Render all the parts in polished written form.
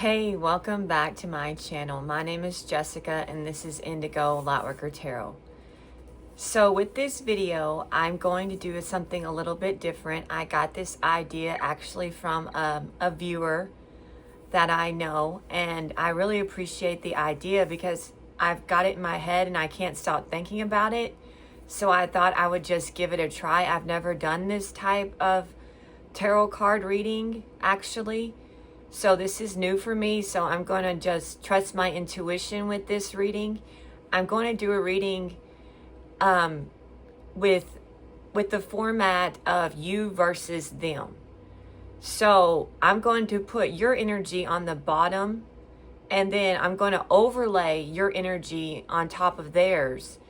Hey, welcome back to my channel. My name is Jessica and this is Indigo Lightworker Tarot. So with this video, I'm going to do something a little bit different. I got this idea actually from a viewer that I know, and I really appreciate the idea because I've got it in my head and I can't stop thinking about it. So I thought I would just give it a try. I've never done this type of tarot card reading actually. So this is new for me, so I'm going to just trust my intuition with this reading. I'm going to do a reading with the format of you versus them. So I'm going to put your energy on the bottom, and then I'm going to overlay your energy on top of theirs,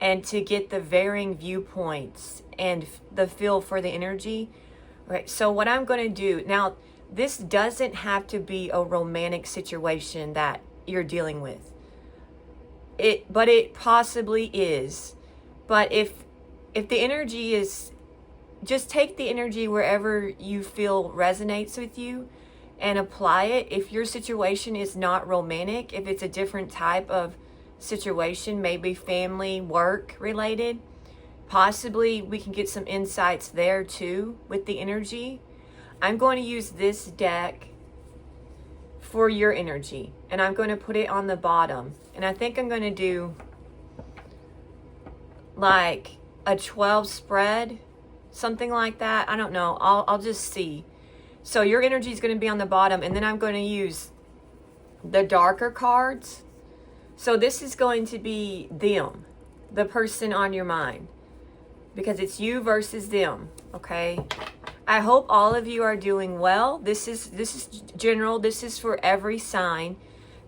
and to get the varying viewpoints and the feel for the energy. Okay, so what I'm going to do now, this doesn't have to be a romantic situation that you're dealing with. But it possibly is. But if the energy is, just take the energy wherever you feel resonates with you and apply it. If your situation is not romantic, if it's a different type of situation, maybe family, work related, possibly we can get some insights there too with the energy. I'm going to use this deck for your energy, and I'm going to put it on the bottom. And I think I'm going to do like a 12 spread, something like that. I don't know. I'll just see. So your energy is going to be on the bottom, and then I'm going to use the darker cards. So this is going to be them, the person on your mind, because it's you versus them, okay? I hope all of you are doing well. This is general. This is for every sign.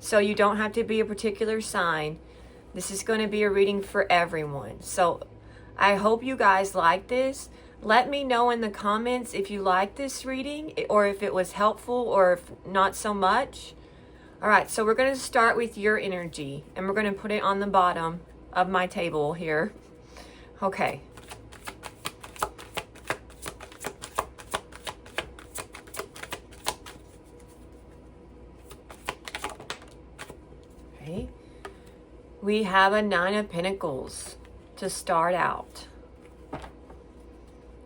So you don't have to be a particular sign. This is going to be a reading for everyone. So I hope you guys like this. Let me know in the comments if you like this reading or if it was helpful or if not so much. All right, so we're going to start with your energy, and we're going to put it on the bottom of my table here. Okay. We have a Nine of Pentacles to start out.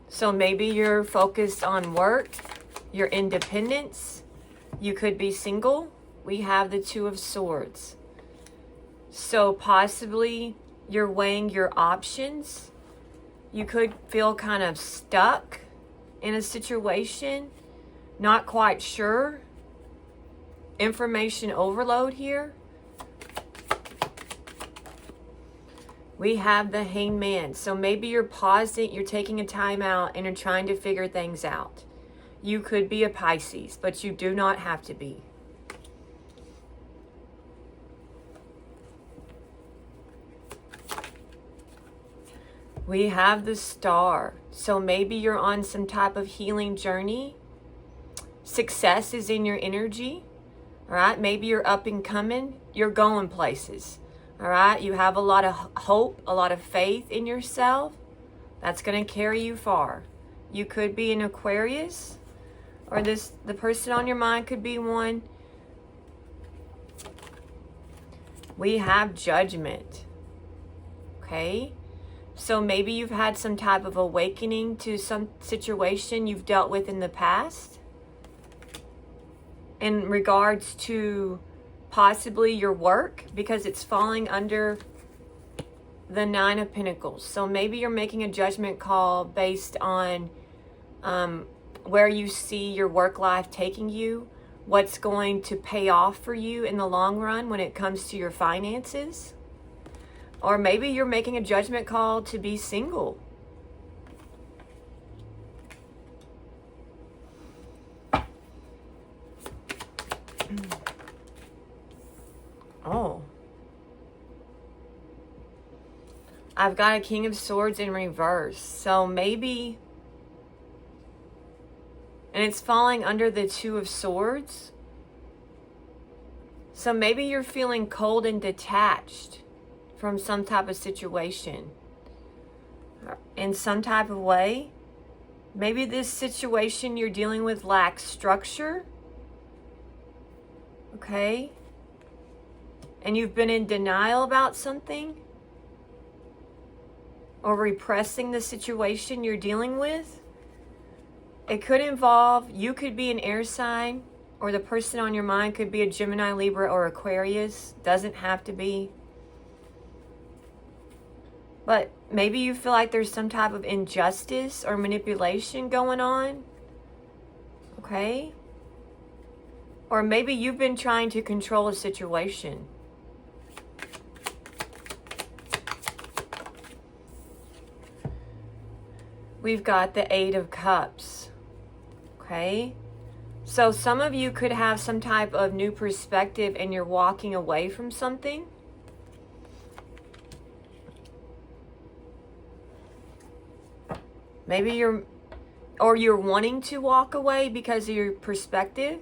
So maybe you're focused on work, your independence. You could be single. We have the Two of Swords. So possibly you're weighing your options. You could feel kind of stuck in a situation, not quite sure. Information overload here. We have the Hangman. So maybe you're pausing, you're taking a time out, and you're trying to figure things out. You could be a Pisces, but you do not have to be. We have the Star. So maybe you're on some type of healing journey. Success is in your energy. All right, maybe you're up and coming. You're going places. All right, you have a lot of hope, a lot of faith in yourself. That's going to carry you far. You could be an Aquarius, or the person on your mind could be one. We have Judgment. Okay, so maybe you've had some type of awakening to some situation you've dealt with in the past in regards to possibly your work, because it's falling under the Nine of Pentacles. So maybe you're making a judgment call based on where you see your work life taking you, what's going to pay off for you in the long run when it comes to your finances. Or maybe you're making a judgment call to be single. Oh. I've got a King of Swords in reverse. So maybe, and it's falling under the Two of Swords. So maybe you're feeling cold and detached from some type of situation in some type of way. Maybe this situation you're dealing with lacks structure. Okay? And you've been in denial about something, or repressing the situation you're dealing with. It could involve, you could be an air sign, or the person on your mind could be a Gemini, Libra, or Aquarius. Doesn't have to be. But maybe you feel like there's some type of injustice or manipulation going on. Okay? Or maybe you've been trying to control a situation. We've got the Eight of Cups. Okay? So some of you could have some type of new perspective and you're walking away from something. Maybe you're wanting to walk away because of your perspective.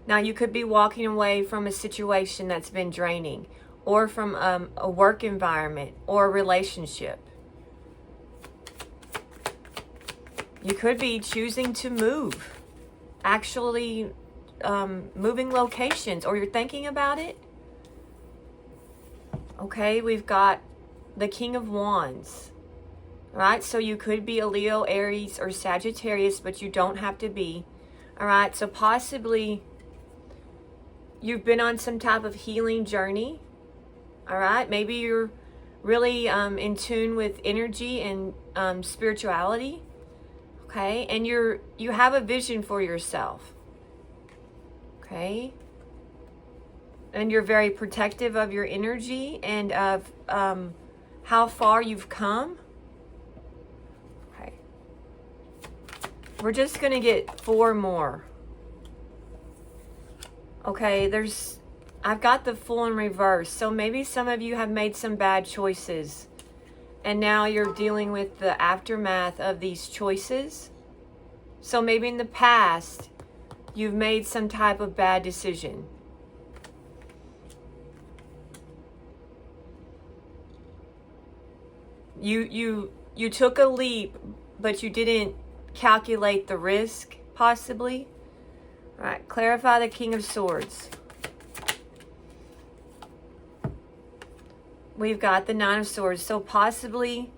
Now you could be walking away from a situation that's been draining, or from a work environment or a relationship. You could be choosing to move, actually moving locations, or you're thinking about it. Okay, we've got the King of Wands. All right, so you could be a Leo, Aries, or Sagittarius, but you don't have to be. All right, so possibly you've been on some type of healing journey. All right, maybe you're really in tune with energy and spirituality. Okay, and you have a vision for yourself. Okay, and you're very protective of your energy and of how far you've come. Okay, we're just gonna get 4 more. Okay, I've got the Fool in reverse. So maybe some of you have made some bad choices, and now you're dealing with the aftermath of these choices. So maybe in the past, you've made some type of bad decision. You took a leap, but you didn't calculate the risk, possibly. All right, clarify the King of Swords. We've got the Nine of Swords. So possibly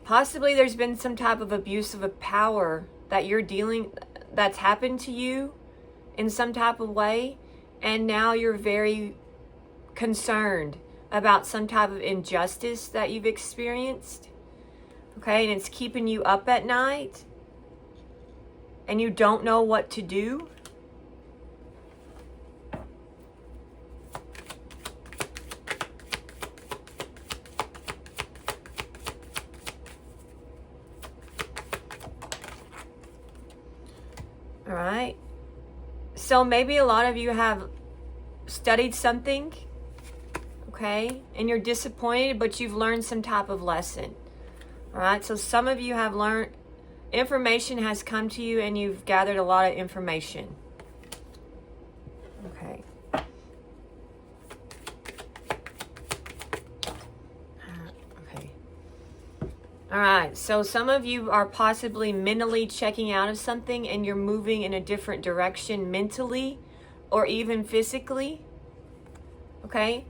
there's been some type of abuse of a power that's happened to you in some type of way, and now you're very concerned about some type of injustice that you've experienced. Okay, and it's keeping you up at night, and you don't know what to do. All right. So maybe a lot of you have studied something, okay, and you're disappointed, but you've learned some type of lesson. All right. So some of you have learned, information has come to you, and you've gathered a lot of information. Okay. Okay. All right. So some of you are possibly mentally checking out of something, and you're moving in a different direction mentally or even physically. Okay.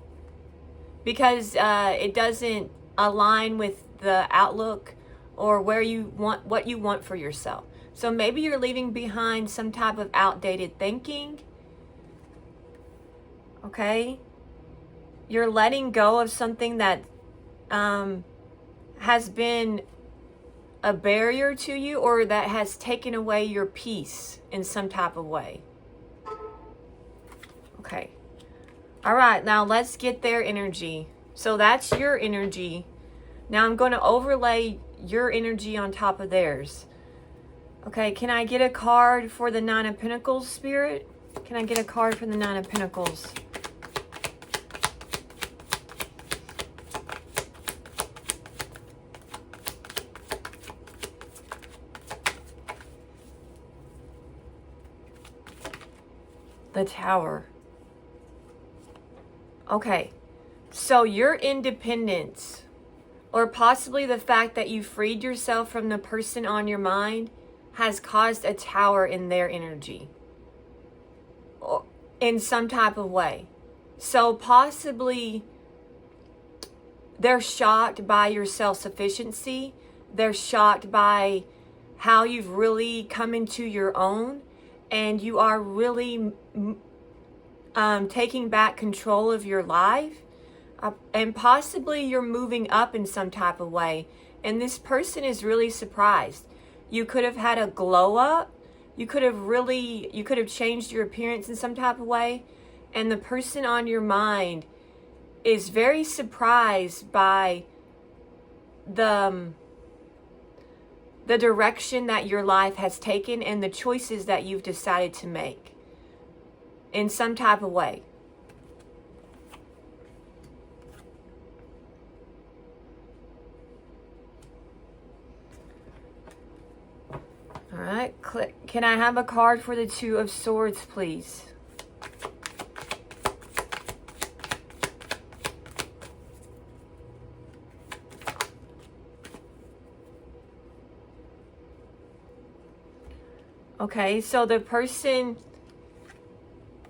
Because it doesn't align with the outlook or what you want for yourself. So maybe you're leaving behind some type of outdated thinking. Okay? You're letting go of something that has been a barrier to you, or that has taken away your peace in some type of way. Okay. All right, now let's get their energy. So that's your energy. Now I'm going to overlay your energy on top of theirs. Okay, can I get a card for the Nine of Pentacles, Spirit? Can I get a card for the Nine of Pentacles? The Tower. Okay, so your independence, or possibly the fact that you freed yourself from the person on your mind, has caused a tower in their energy. in some type of way. So possibly they're shocked by your self-sufficiency. They're shocked by how you've really come into your own, and you are really taking back control of your life. And possibly you're moving up in some type of way. And this person is really surprised. You could have had a glow up. You could have changed your appearance in some type of way. And the person on your mind is very surprised by the direction that your life has taken and the choices that you've decided to make in some type of way. All right, can I have a card for the Two of Swords, please? Okay, so the person,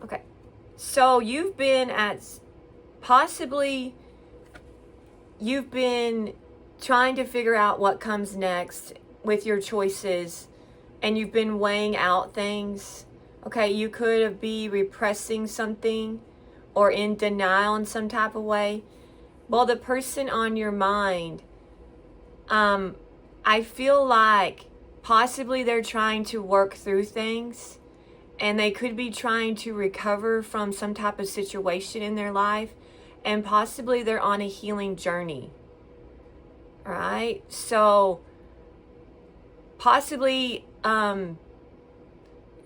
okay, so you've been trying to figure out what comes next with your choices, and you've been weighing out things. Okay, you could be repressing something or in denial in some type of way. Well, the person on your mind, I feel like possibly they're trying to work through things, and they could be trying to recover from some type of situation in their life, and possibly they're on a healing journey. All right, so possibly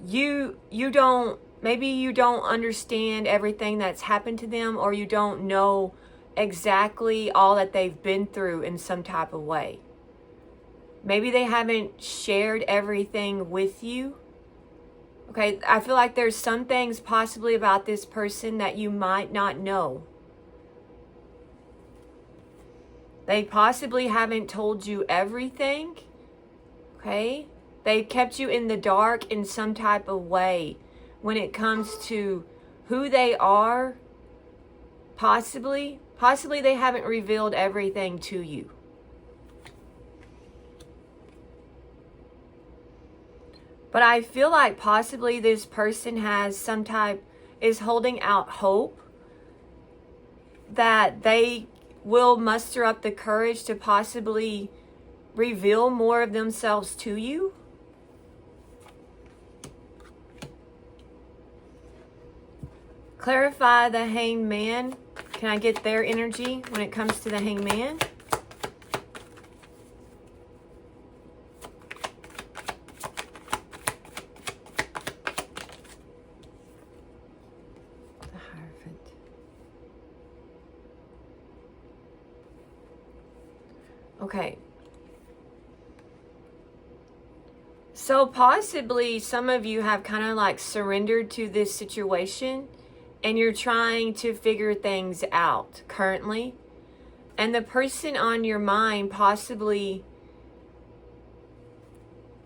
you don't understand everything that's happened to them, or you don't know exactly all that they've been through in some type of way. Maybe they haven't shared everything with you. Okay, I feel like there's some things possibly about this person that you might not know. They possibly haven't told you everything. Okay, they kept you in the dark in some type of way when it comes to who they are. Possibly they haven't revealed everything to you. But I feel like possibly this person is holding out hope that they will muster up the courage to possibly reveal more of themselves to you. Clarify the Hanged Man. Can I get their energy when it comes to the Hanged Man? Okay. So possibly some of you have kind of like surrendered to this situation, and you're trying to figure things out currently. And the person on your mind possibly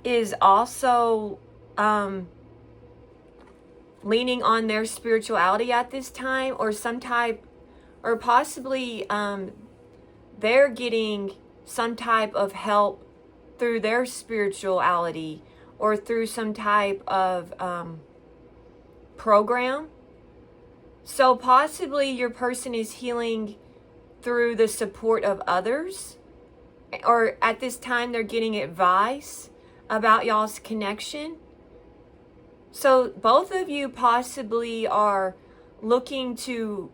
is also leaning on their spirituality at this time, or possibly they're getting some type of help through their spirituality, or through some type of program. So possibly your person is healing through the support of others, or at this time they're getting advice about y'all's connection. So both of you possibly are looking to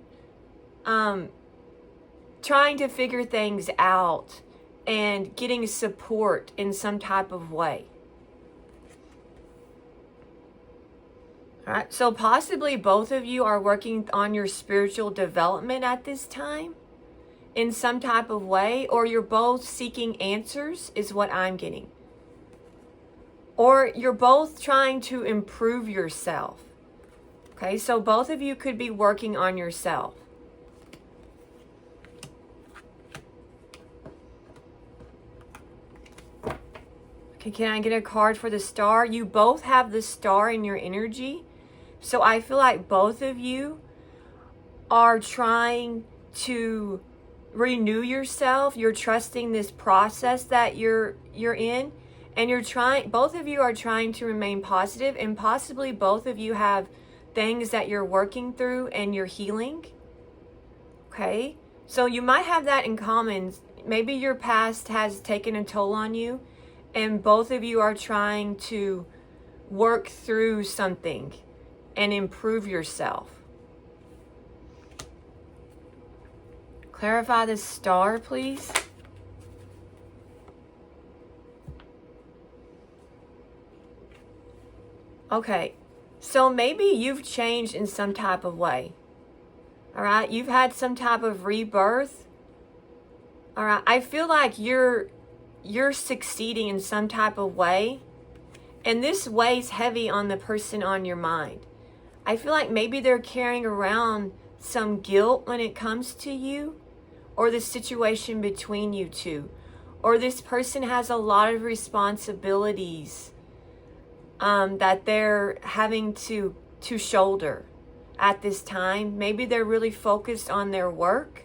trying to figure things out and getting support in some type of way. All right, so possibly both of you are working on your spiritual development at this time in some type of way, or you're both seeking answers is what I'm getting. Or you're both trying to improve yourself. Okay, so both of you could be working on yourself. Okay, can I get a card for the Star? You both have the Star in your energy. So I feel like both of you are trying to renew yourself. You're trusting this process that you're in, and both of you are trying to remain positive, and possibly both of you have things that you're working through and you're healing. Okay? So you might have that in common. Maybe your past has taken a toll on you, and both of you are trying to work through something and improve yourself. Clarify the star, please. Okay, so maybe you've changed in some type of way. All right, you've had some type of rebirth. All right, I feel like you're succeeding in some type of way, and this weighs heavy on the person on your mind. I feel like maybe they're carrying around some guilt when it comes to you, or the situation between you two, or this person has a lot of responsibilities that they're having to shoulder at this time. Maybe they're really focused on their work,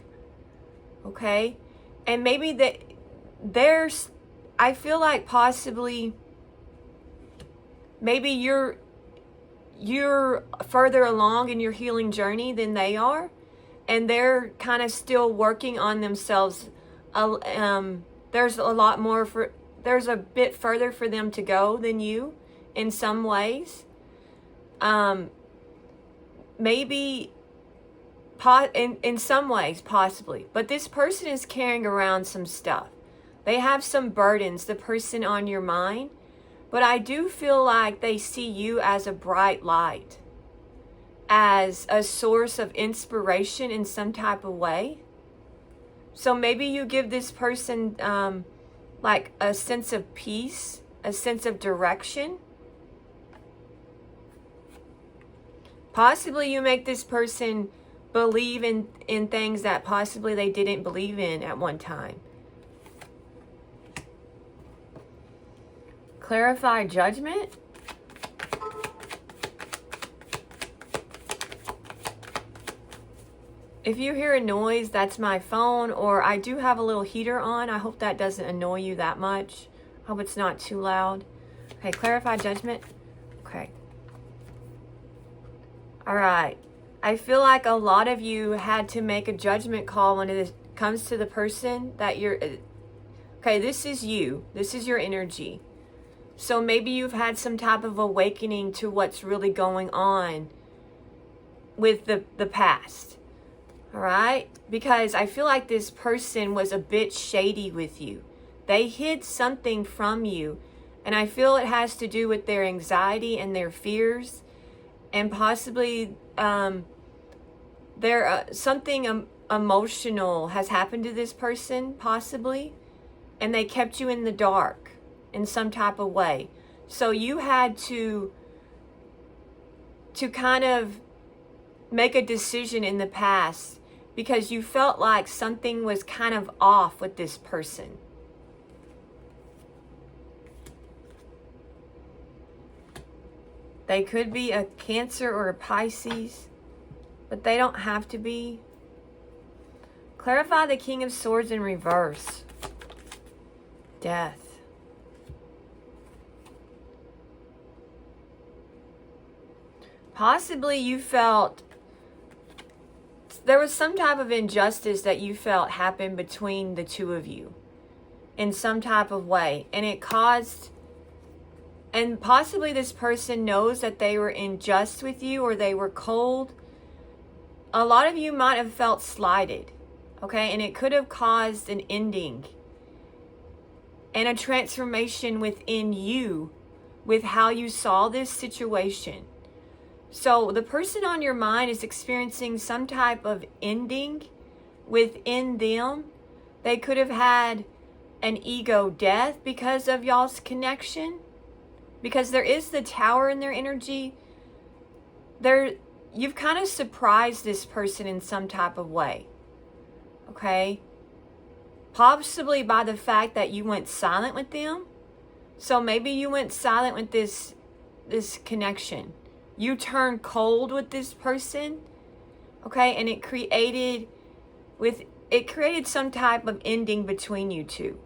okay? And maybe I feel like possibly maybe you're further along in your healing journey than they are, and they're kind of still working on themselves. There's a bit further for them to go than you in some ways. Maybe in some ways, possibly. But this person is carrying around some stuff. They have some burdens, the person on your mind. But I do feel like they see you as a bright light, as a source of inspiration in some type of way. So maybe you give this person like a sense of peace, a sense of direction. Possibly you make this person believe in things that possibly they didn't believe in at one time. Clarify judgment. If you hear a noise, that's my phone, or I do have a little heater on. I hope that doesn't annoy you that much. I hope it's not too loud. Okay, clarify judgment. Okay. All right. I feel like a lot of you had to make a judgment call when it comes to the person that you're... Okay, this is you. This is your energy. So maybe you've had some type of awakening to what's really going on with the past. All right? Because I feel like this person was a bit shady with you. They hid something from you. And I feel it has to do with their anxiety and their fears. And possibly something emotional has happened to this person, possibly. And they kept you in the dark in some type of way. So you had to kind of make a decision in the past because you felt like something was kind of off with this person. They could be a Cancer or a Pisces, but they don't have to be. Clarify the King of Swords in reverse. Death. Possibly you felt there was some type of injustice that you felt happened between the two of you in some type of way. And it caused, and possibly this person knows that they were unjust with you or they were cold. A lot of you might have felt slighted, okay? And it could have caused an ending and a transformation within you with how you saw this situation. So the person on your mind is experiencing some type of ending within them. They could have had an ego death because of y'all's connection. Because there is the Tower in their energy. You've kind of surprised this person in some type of way. Okay? Possibly by the fact that you went silent with them. So maybe you went silent with this connection. you turned cold with this person, okay, and it created some type of ending between you two,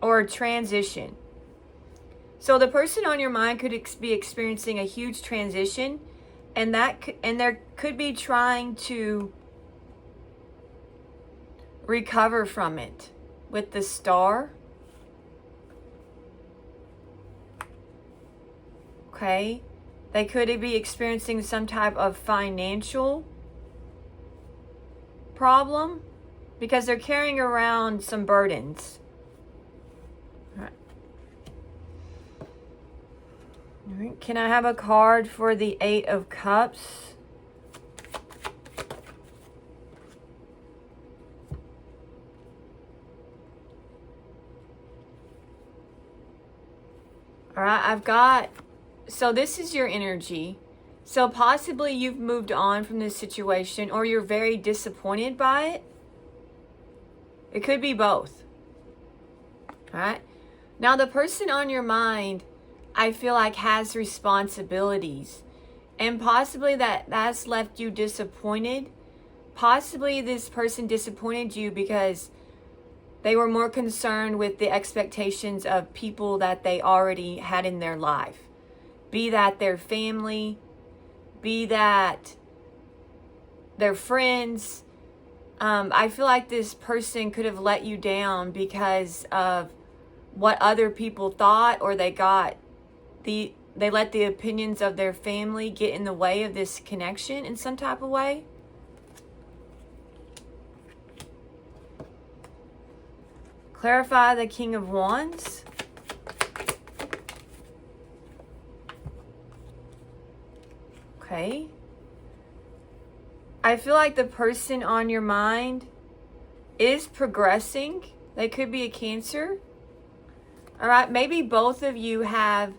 or a transition. So the person on your mind could be experiencing a huge transition, and there could be trying to recover from it with the Star. Okay, they could be experiencing some type of financial problem because they're carrying around some burdens. All right. Can I have a card for the Eight of Cups? All right, so this is your energy. So possibly you've moved on from this situation, or you're very disappointed by it. It could be both. All right. Now the person on your mind, I feel like, has responsibilities, and possibly that's left you disappointed. Possibly this person disappointed you because they were more concerned with the expectations of people that they already had in their life. Be that their family, be that their friends. I feel like this person could have let you down because of what other people thought, or they let the opinions of their family get in the way of this connection in some type of way. Clarify the King of Wands. Okay. I feel like the person on your mind is progressing. They could be a Cancer. All right. Maybe both of you have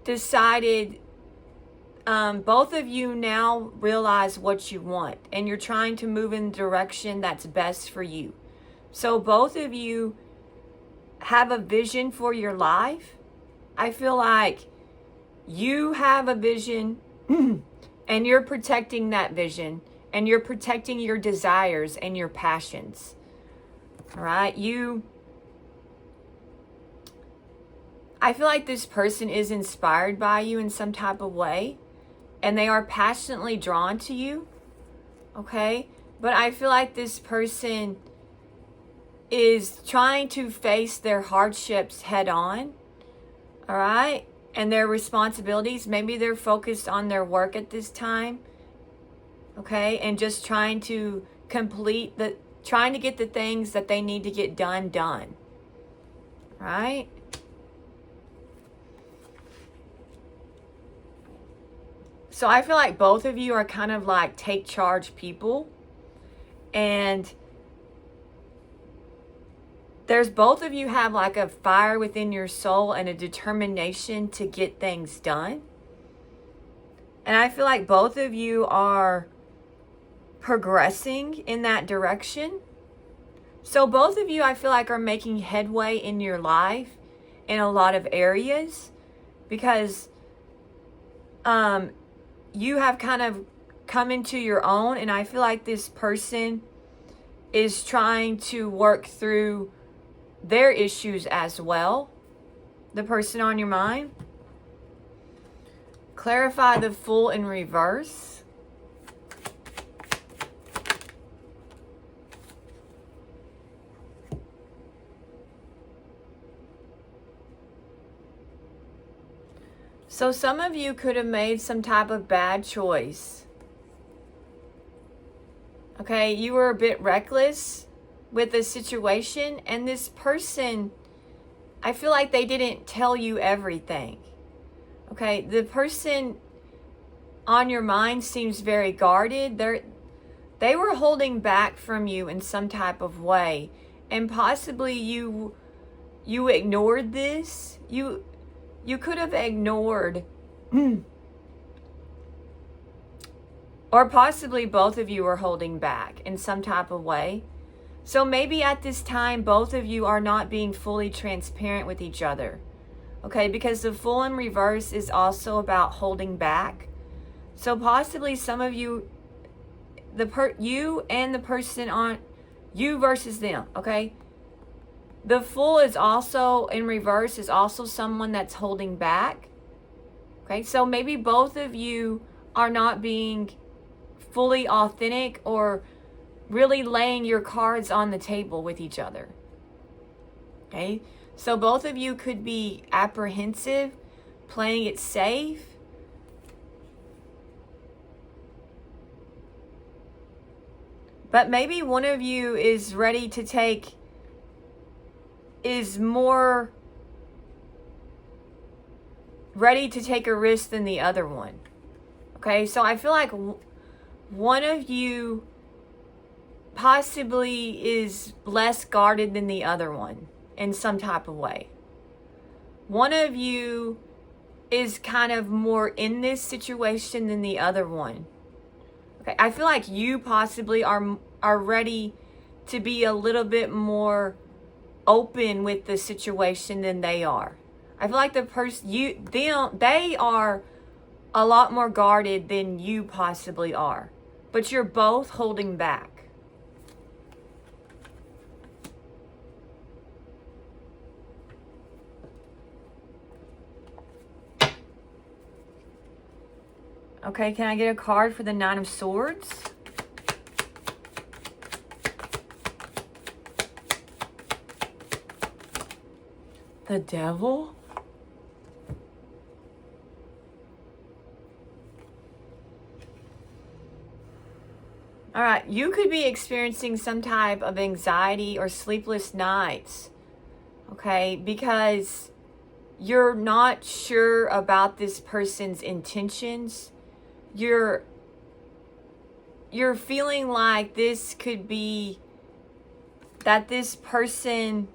decided, both of you now realize what you want, and you're trying to move in the direction that's best for you. So both of you have a vision for your life. I feel like you have a vision and you're protecting that vision, and you're protecting your desires and your passions. All right. I feel like this person is inspired by you in some type of way, and they are passionately drawn to you. Okay. But I feel like this person is trying to face their hardships head on. All right. And their responsibilities. Maybe they're focused on their work at this time. Okay. And just trying to get the things that they need to get done. Right. So I feel like both of you are kind of like take charge people. And both of you have like a fire within your soul and a determination to get things done. And I feel like both of you are progressing in that direction. So both of you, I feel like, are making headway in your life in a lot of areas, because you have kind of come into your own. And I feel like this person is trying to work through their issues as well. The person on your mind. Clarify the Fool in reverse. So some of you could have made some type of bad choice. Okay, you were a bit reckless with the situation, and this person, I feel like they didn't tell you everything. Okay, the person on your mind seems very guarded. They were holding back from you in some type of way, and possibly you ignored this. You could have ignored or possibly both of you are holding back in some type of way. So maybe at this time, both of you are not being fully transparent with each other. Okay, because the Fool in reverse is also about holding back. So possibly some of you, you and the person on you versus them, okay? The Fool is also in reverse, is also someone that's holding back. Okay, so maybe both of you are not being fully authentic or really laying your cards on the table with each other. Okay, so both of you could be apprehensive, playing it safe. But maybe one of you is ready to take, is more ready to take a risk than the other one. Okay, so I feel like one of you possibly is less guarded than the other one in some type of way. One of you is kind of more in this situation than the other one. Okay, I feel like you possibly are ready to be a little bit more open with the situation than they are. I feel like they are a lot more guarded than you possibly are, but you're both holding back. Okay, can I get a card for the Nine of Swords? The Devil? All right, you could be experiencing some type of anxiety or sleepless nights, okay, because you're not sure about this person's intentions. You're feeling like this could be that this person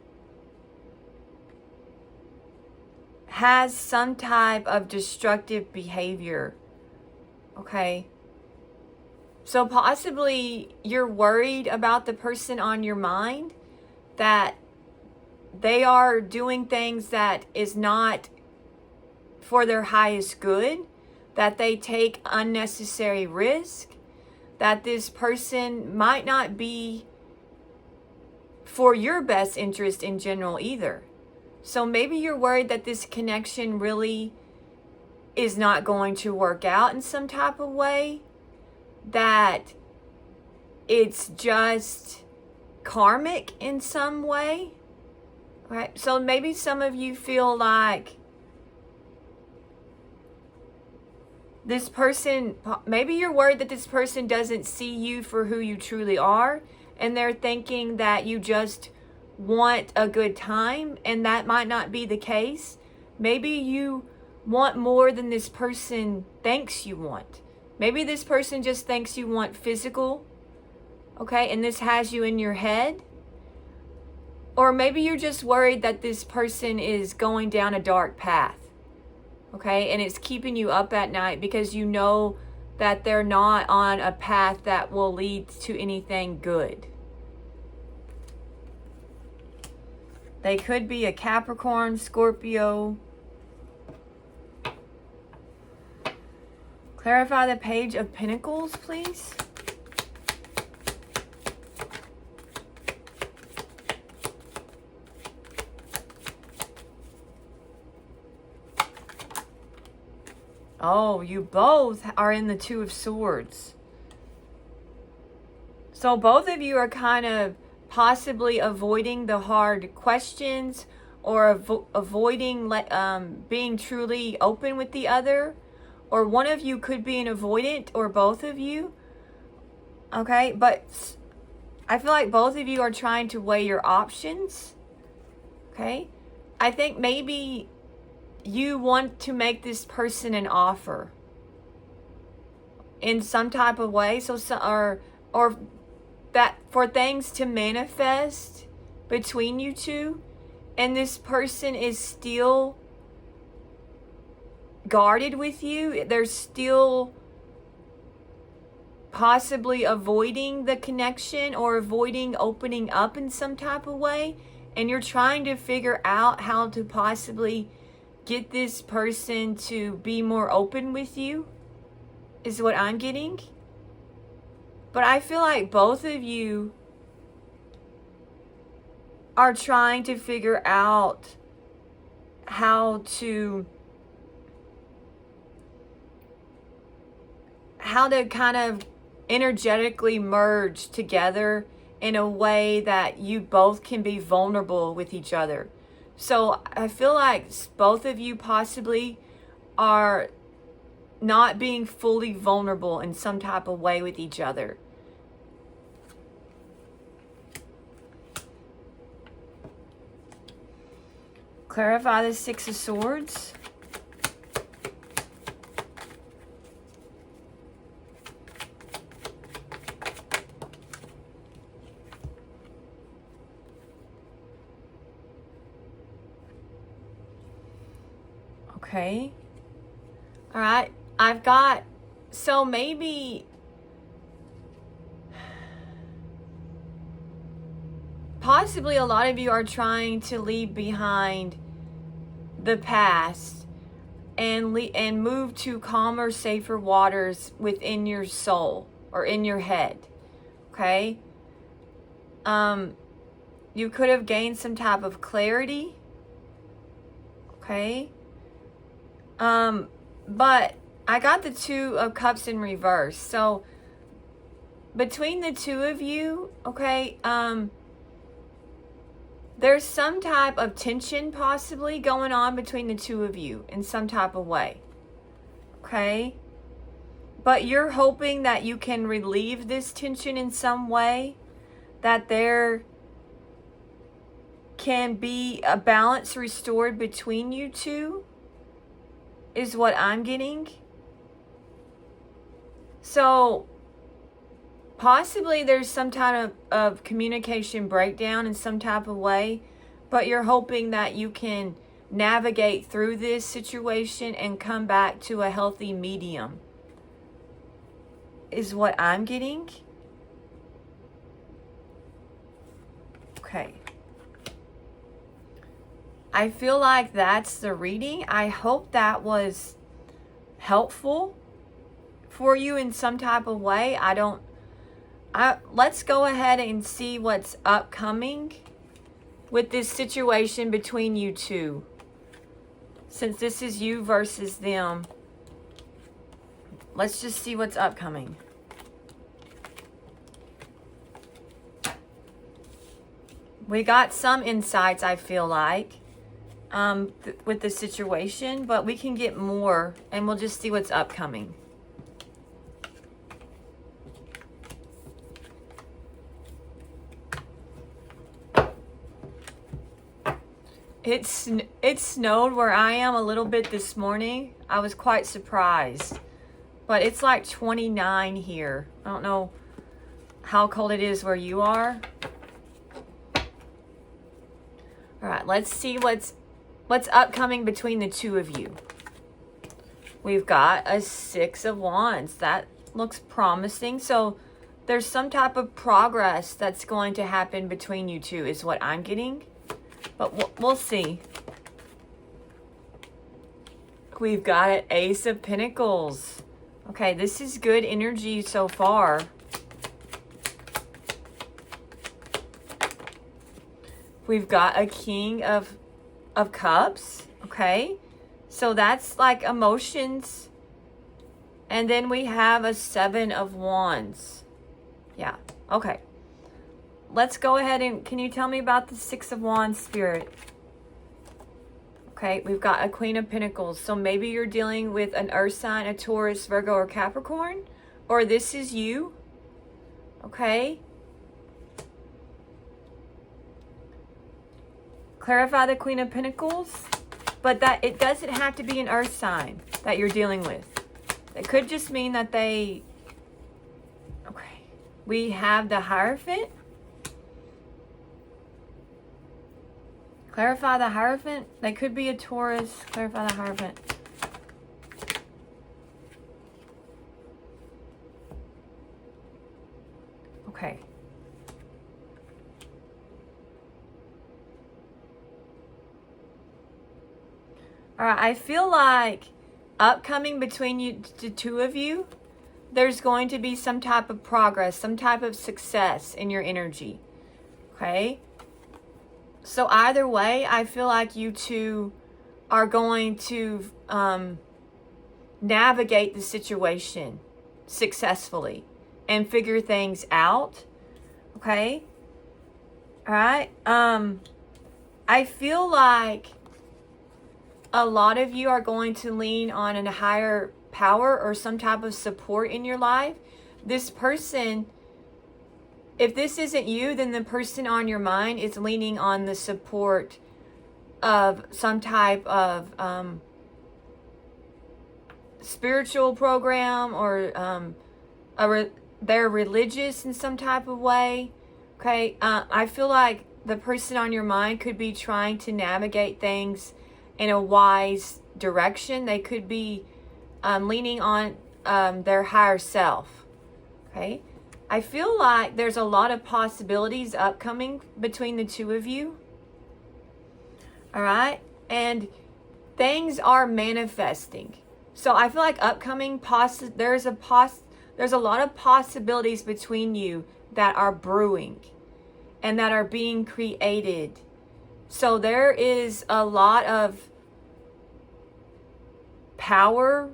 has some type of destructive behavior, okay? So possibly you're worried about the person on your mind, that they are doing things that is not for their highest good, that they take unnecessary risk, that this person might not be for your best interest in general either. So maybe you're worried that this connection really is not going to work out in some type of way, that it's just karmic in some way, right? So maybe some of you feel like this person, maybe you're worried that this person doesn't see you for who you truly are, and they're thinking that you just want a good time, and that might not be the case. Maybe you want more than this person thinks you want. Maybe this person just thinks you want physical, okay, and this has you in your head. Or maybe you're just worried that this person is going down a dark path, okay, and it's keeping you up at night because you know that they're not on a path that will lead to anything good. They could be a Capricorn, Scorpio. Clarify the Page of Pentacles, please. Oh, you both are in the Two of Swords. So both of you are kind of possibly avoiding the hard questions, or avoiding being truly open with the other. Or one of you could be an avoidant, or both of you. Okay, but I feel like both of you are trying to weigh your options. Okay, I think maybe you want to make this person an offer in some type of way, or that for things to manifest between you two, and this person is still guarded with you. They're still possibly avoiding the connection or avoiding opening up in some type of way, and you're trying to figure out how to possibly get this person to be more open with you, is what I'm getting. But I feel like both of you are trying to figure out how to kind of energetically merge together in a way that you both can be vulnerable with each other. So I feel like both of you possibly are not being fully vulnerable in some type of way with each other. Clarify the Six of Swords. Okay. All right. I've got, so maybe possibly a lot of you are trying to leave behind the past and move to calmer, safer waters within your soul or in your head. Okay? You could have gained some type of clarity. Okay? But I got the Two of Cups in reverse. So between the two of you, okay, there's some type of tension possibly going on between the two of you in some type of way. Okay? But you're hoping that you can relieve this tension in some way, that there can be a balance restored between you two, is what I'm getting. So possibly there's some type of communication breakdown in some type of way, but you're hoping that you can navigate through this situation and come back to a healthy medium, is what I'm getting. Okay. I feel like that's the reading. I hope that was helpful for you in some type of way. Let's go ahead and see what's upcoming with this situation between you two. Since this is you versus them, let's just see what's upcoming. We got some insights, I feel like, with the situation, but we can get more, and we'll just see what's upcoming. It snowed where I am a little bit this morning. I was quite surprised. But it's like 29 here. I don't know how cold it is where you are. All right, let's see what's upcoming between the two of you. We've got a Six of Wands. That looks promising. So there's some type of progress that's going to happen between you two, is what I'm getting. But we'll see. We've got an Ace of Pentacles. Okay, this is good energy so far. We've got a King of Cups. Okay, so that's like emotions. And then we have a Seven of Wands. Yeah, okay. Let's go ahead and, can you tell me about the Six of Wands, Spirit? Okay, we've got a Queen of Pentacles. So maybe you're dealing with an Earth sign, a Taurus, Virgo, or Capricorn. Or this is you. Okay. Clarify the Queen of Pentacles. But that it doesn't have to be an Earth sign that you're dealing with. It could just mean that they... Okay. We have the Hierophant. Clarify the Hierophant. They could be a Taurus. Clarify the Hierophant. Okay. All right, I feel like upcoming between you, the two of you, there's going to be some type of progress, some type of success in your energy. Okay? So either way, I feel like you two are going to navigate the situation successfully and figure things out. Okay? All right? I feel like a lot of you are going to lean on a higher power or some type of support in your life. This person, if this isn't you, then the person on your mind is leaning on the support of some type of spiritual program, or they're religious in some type of way. Okay, I feel like the person on your mind could be trying to navigate things in a wise direction. They could be leaning on their higher self. Okay, I feel like there's a lot of possibilities upcoming between the two of you. All right, and things are manifesting. So I feel like upcoming there's a lot of possibilities between you that are brewing and that are being created. So there is a lot of power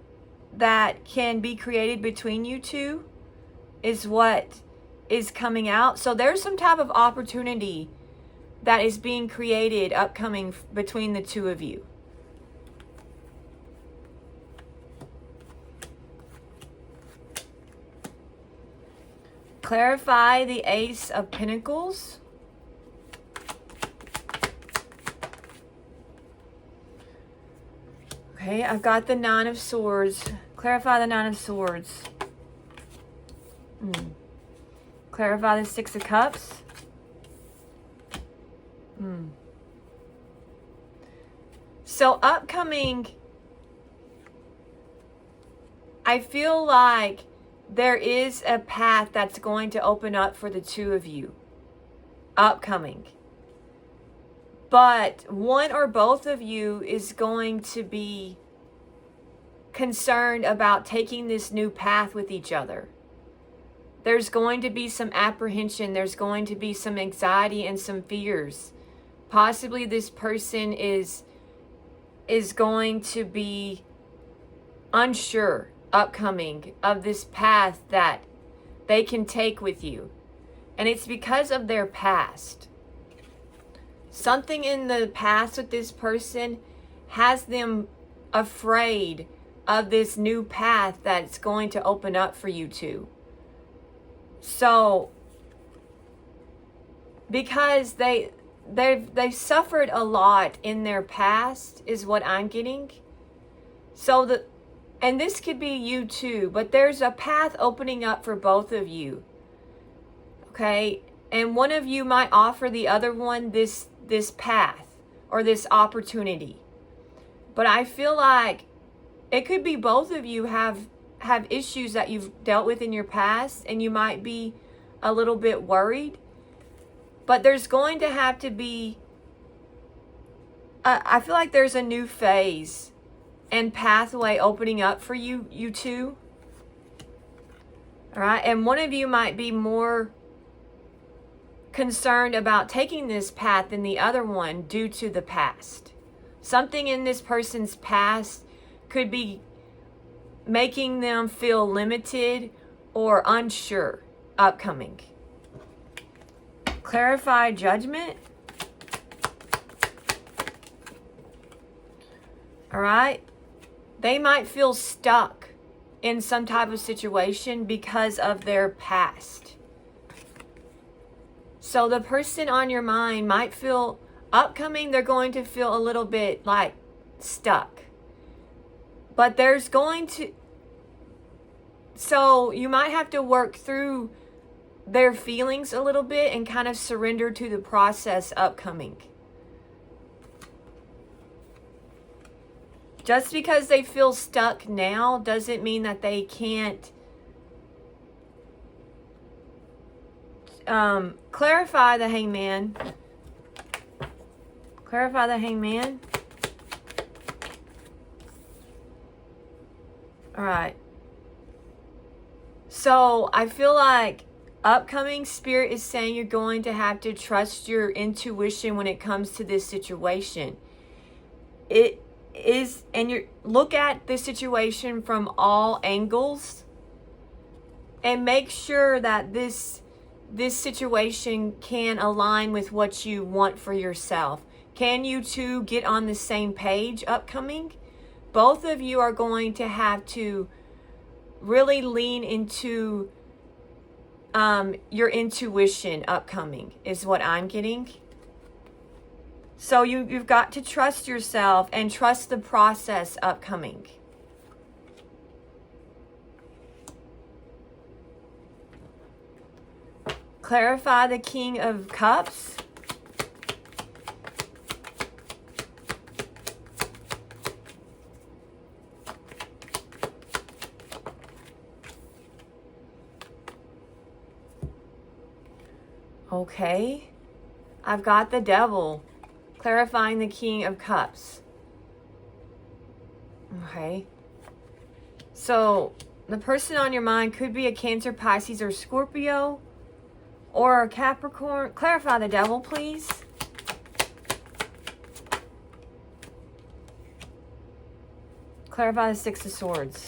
that can be created between you two, is what is coming out. So there's some type of opportunity that is being created upcoming between the two of you. Clarify the Ace of Pentacles. Okay, I've got the Nine of Swords. Clarify the Nine of Swords. Clarify the Six of Cups. So upcoming, I feel like there is a path that's going to open up for the two of you. Upcoming. But one or both of you is going to be concerned about taking this new path with each other. There's going to be some apprehension. There's going to be some anxiety and some fears. Possibly this person is going to be unsure upcoming of this path that they can take with you. And it's because of their past. Something in the past with this person has them afraid of this new path that's going to open up for you two. So, because they've suffered a lot in their past is what I'm getting. So and this could be you too, but there's a path opening up for both of you. Okay? And one of you might offer the other one this path or this opportunity. But I feel like it could be both of you have issues that you've dealt with in your past, and you might be a little bit worried. But there's going to have to be, I feel like there's a new phase and pathway opening up for you two. All right, and one of you might be more concerned about taking this path than the other one due to the past. Something in this person's past could be making them feel limited or unsure upcoming. Clarify Judgment. All right. They might feel stuck in some type of situation because of their past. So the person on your mind might feel upcoming, they're going to feel a little bit like stuck. But there's going to, so you might have to work through their feelings a little bit and kind of surrender to the process upcoming. Just because they feel stuck now doesn't mean that they can't clarify the Hangman. Clarify the Hangman. All right. So I feel like upcoming spirit is saying you're going to have to trust your intuition when it comes to this situation. It is, and you look at the situation from all angles and make sure that this situation can align with what you want for yourself. Can you two get on the same page upcoming? Both of you are going to have to really lean into your intuition upcoming, is what I'm getting. So you've got to trust yourself and trust the process upcoming. Clarify the King of Cups. Okay. I've got the Devil. Clarifying the King of Cups. Okay. So the person on your mind could be a Cancer, Pisces, or Scorpio, or a Capricorn. Clarify the Devil, please. Clarify the Six of Swords.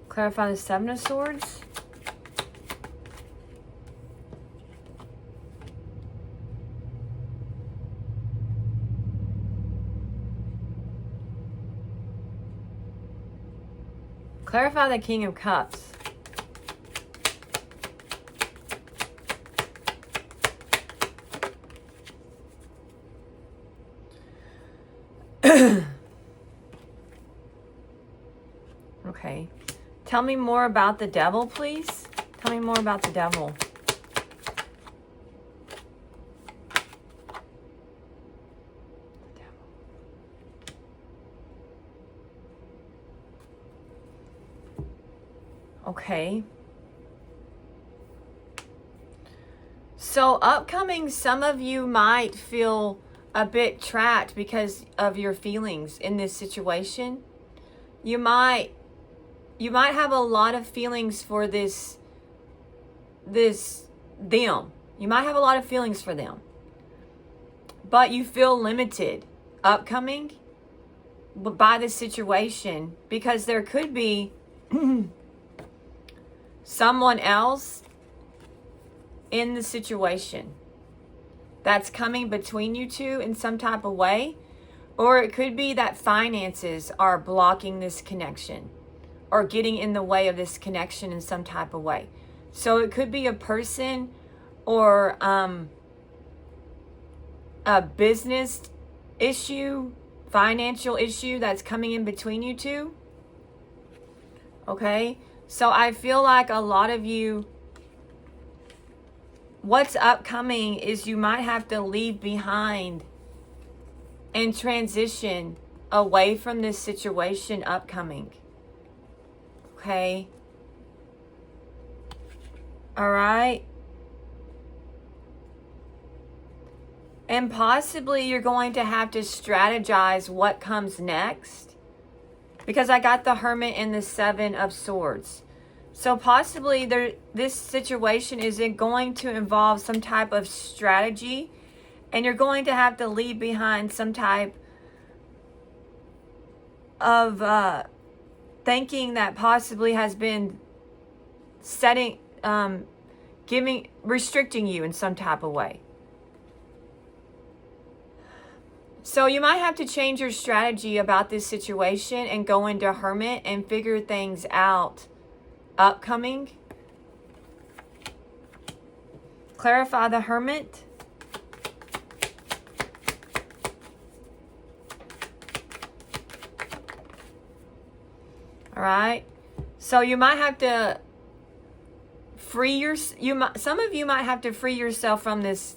Clarify the Seven of Swords. Clarify the King of Cups. Okay. Tell me more about the Devil, please. Tell me more about the Devil. Okay. So upcoming, some of you might feel a bit trapped because of your feelings in this situation. You might have a lot of feelings for them. You might have a lot of feelings for them. But you feel limited upcoming by the situation because there could be someone else in the situation that's coming between you two in some type of way. Or it could be that finances are blocking this connection or getting in the way of this connection in some type of way. So it could be a person or a business issue, financial issue that's coming in between you two. Okay? So I feel like a lot of you, what's upcoming is you might have to leave behind and transition away from this situation upcoming. Okay? All right? And possibly you're going to have to strategize what comes next. Because I got the Hermit and the Seven of Swords. So possibly this situation isn't going to involve some type of strategy. And you're going to have to leave behind some type of thinking that possibly has been restricting you in some type of way. So you might have to change your strategy about this situation and go into Hermit and figure things out upcoming. Clarify the Hermit. All right. So you might have to some of you might have to free yourself from this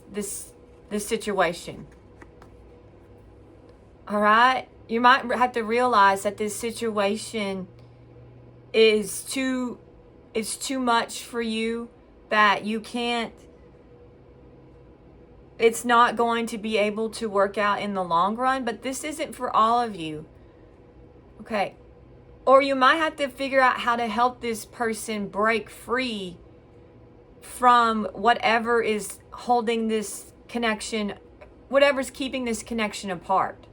situation. All right? You might have to realize that this situation is too much for you, that you can't, it's not going to be able to work out in the long run, but this isn't for all of you. Okay. Or you might have to figure out how to help this person break free from whatever is holding this connection, whatever's keeping this connection apart.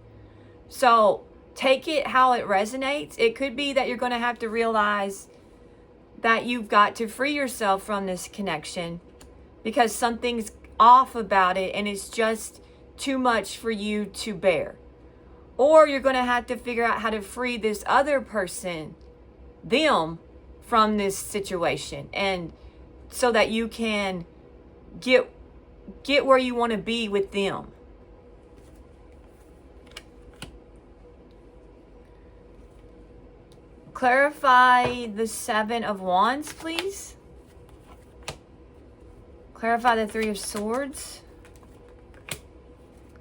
So take it how it resonates. It could be that you're going to have to realize that you've got to free yourself from this connection because something's off about it and it's just too much for you to bear. Or you're going to have to figure out how to free this other person, them, from this situation, and so that you can get where you want to be with them. Clarify the Seven of Wands, please. Clarify the Three of Swords.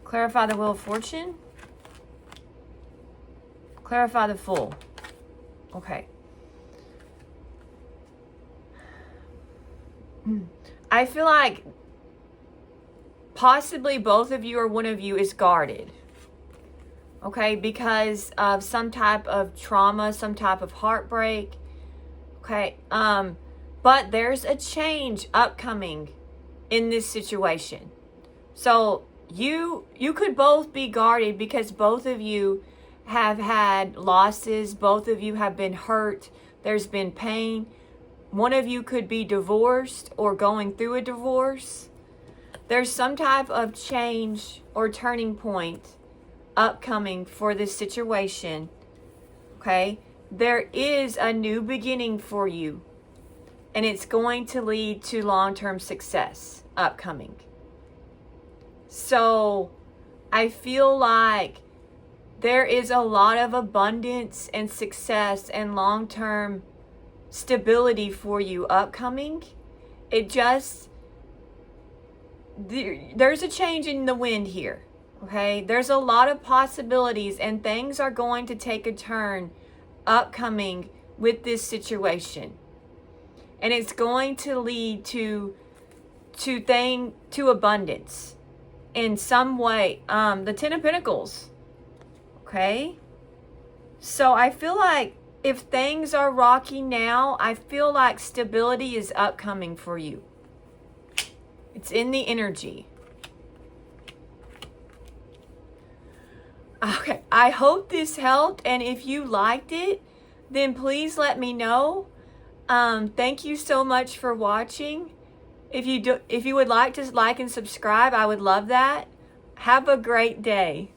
Clarify the Wheel of Fortune. Clarify the Fool. Okay. I feel like possibly both of you or one of you is guarded. Okay, because of some type of trauma, some type of heartbreak. Okay, but there's a change upcoming in this situation. So you could both be guarded because both of you have had losses, both of you have been hurt, there's been pain. One of you could be divorced or going through a divorce. There's some type of change or turning point upcoming for this situation. Okay? There is a new beginning for you. And it's going to lead to long-term success upcoming. So I feel like there is a lot of abundance and success and long-term stability for you upcoming. It just, there's a change in the wind here. Okay, there's a lot of possibilities and things are going to take a turn upcoming with this situation. And it's going to lead to abundance in some way. The Ten of Pentacles. Okay? So I feel like if things are rocky now, I feel like stability is upcoming for you. It's in the energy. Okay, I hope this helped, and if you liked it, then please let me know. Thank you so much for watching. If you would like to like and subscribe, I would love that. Have a great day.